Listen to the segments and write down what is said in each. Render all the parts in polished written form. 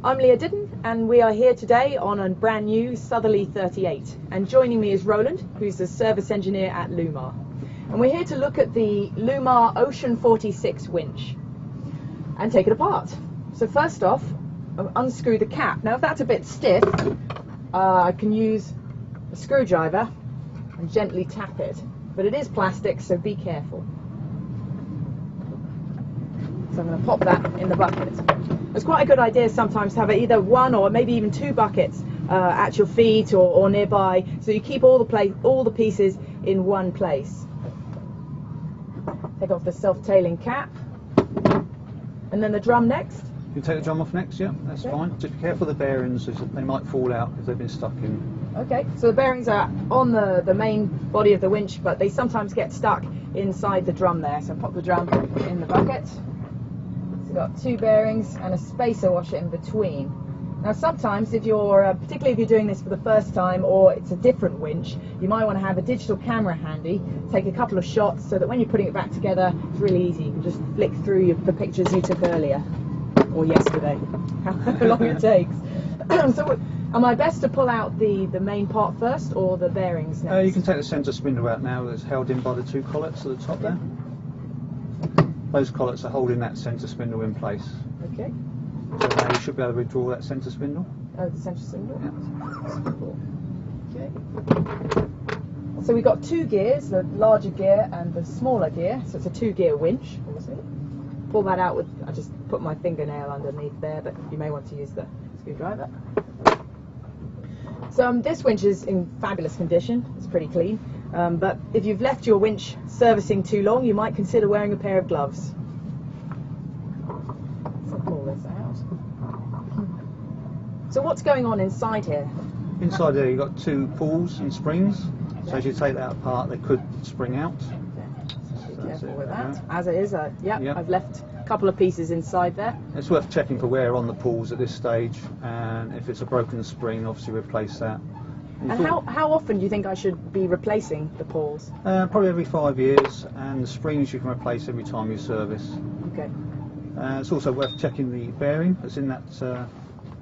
I'm Lia Ditton and we are here today on a brand new Southerly 38, and joining me is Rowland, who's the service engineer at Lewmar, and we're here to look at the Lewmar Ocean 46 winch and take it apart. So first off, unscrew the cap. Now if that's a bit stiff, I can use a screwdriver and gently tap it, but it is plastic, so be careful. So I'm going to pop that in the bucket. It's quite a good idea sometimes to have either one or maybe even two buckets at your feet or nearby, so you keep all the pieces in one place. Take off the self-tailing cap, and then the drum next. You can take the drum off next, yeah, that's fine. Just be careful of the bearings, they might fall out if they've been stuck in. Okay, so the bearings are on the main body of the winch, but they sometimes get stuck inside the drum there, so pop the drum in the bucket. We've got two bearings and a spacer washer in between. Now sometimes if you're, particularly if you're doing this for the first time or it's a different winch, you might want to have a digital camera handy, take a couple of shots so that when you're putting it back together it's really easy. You can just flick through the pictures you took earlier, or yesterday, however long it takes. So am I best to pull out the main part first or the bearings next? You can take the centre spindle out now that's held in by the two collets at the top there. Those collets are holding that centre spindle in place. Okay. So now you should be able to withdraw that centre spindle. Oh, the centre spindle? Yeah. Okay. So we've got two gears, the larger gear and the smaller gear, so it's a two-gear winch, obviously. Pull that out with, I just put my fingernail underneath there, but you may want to use the screwdriver. So this winch is in fabulous condition, it's pretty clean. But if you've left your winch servicing too long, you might consider wearing a pair of gloves. So pull this out. So what's going on inside here? Inside there you've got two pulls and springs. Okay. So as you take that apart, they could spring out. Okay. So be careful with that. As it is, yep. I've left a couple of pieces inside there. It's worth checking for wear on the pulls at this stage, and if it's a broken spring, obviously replace that. And how often do you think I should be replacing the pulls? Probably every 5 years, and the springs you can replace every time you service. Okay. It's also worth checking the bearing that's in that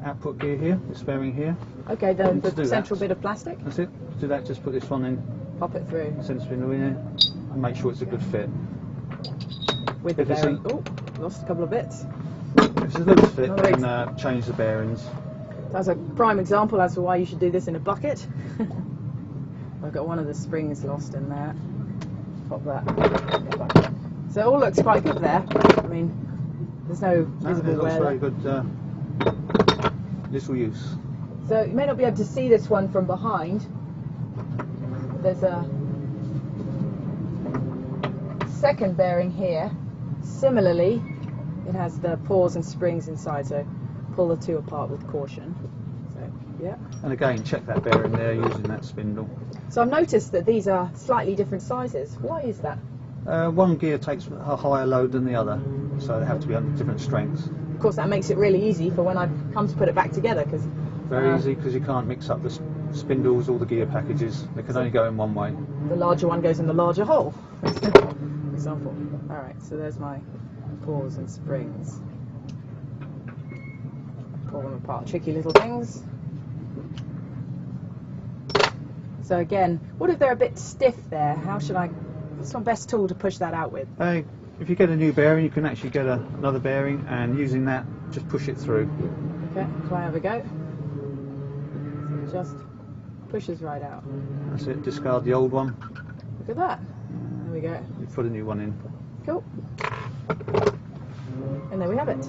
output gear here, this bearing here. Okay, the central bit of plastic? That's it. Do that, just put this one in. Pop it through. Centre spindle in it, and make sure it's a good fit. With the bearing. Oh, lost a couple of bits. If it's a loose fit, then change the bearings. That's a prime example as to why you should do this in a bucket. I've got one of the springs lost in there. Pop that. So it all looks quite good there. I mean, there's no visible wear. It looks very good, little use. So you may not be able to see this one from behind. There's a second bearing here. Similarly, it has the paws and springs inside, so pull the two apart with caution. So, yeah. And again, check that bearing there using that spindle. So I've noticed that these are slightly different sizes. Why is that? One gear takes a higher load than the other, so they have to be under different strengths. Of course, that makes it really easy for when I come to put it back together. Very easy, because you can't mix up the spindles or the gear packages. They can only go in one way. The larger one goes in the larger hole, for example. Alright, so there's my paws and springs. Pull them apart, tricky little things. So again, what if they're a bit stiff there? What's my best tool to push that out with? If you get a new bearing, you can actually get another bearing, and using that, just push it through. Okay, so I have a go. So it just pushes right out. That's it, discard the old one. Look at that. There we go. You put a new one in. Cool. And there we have it.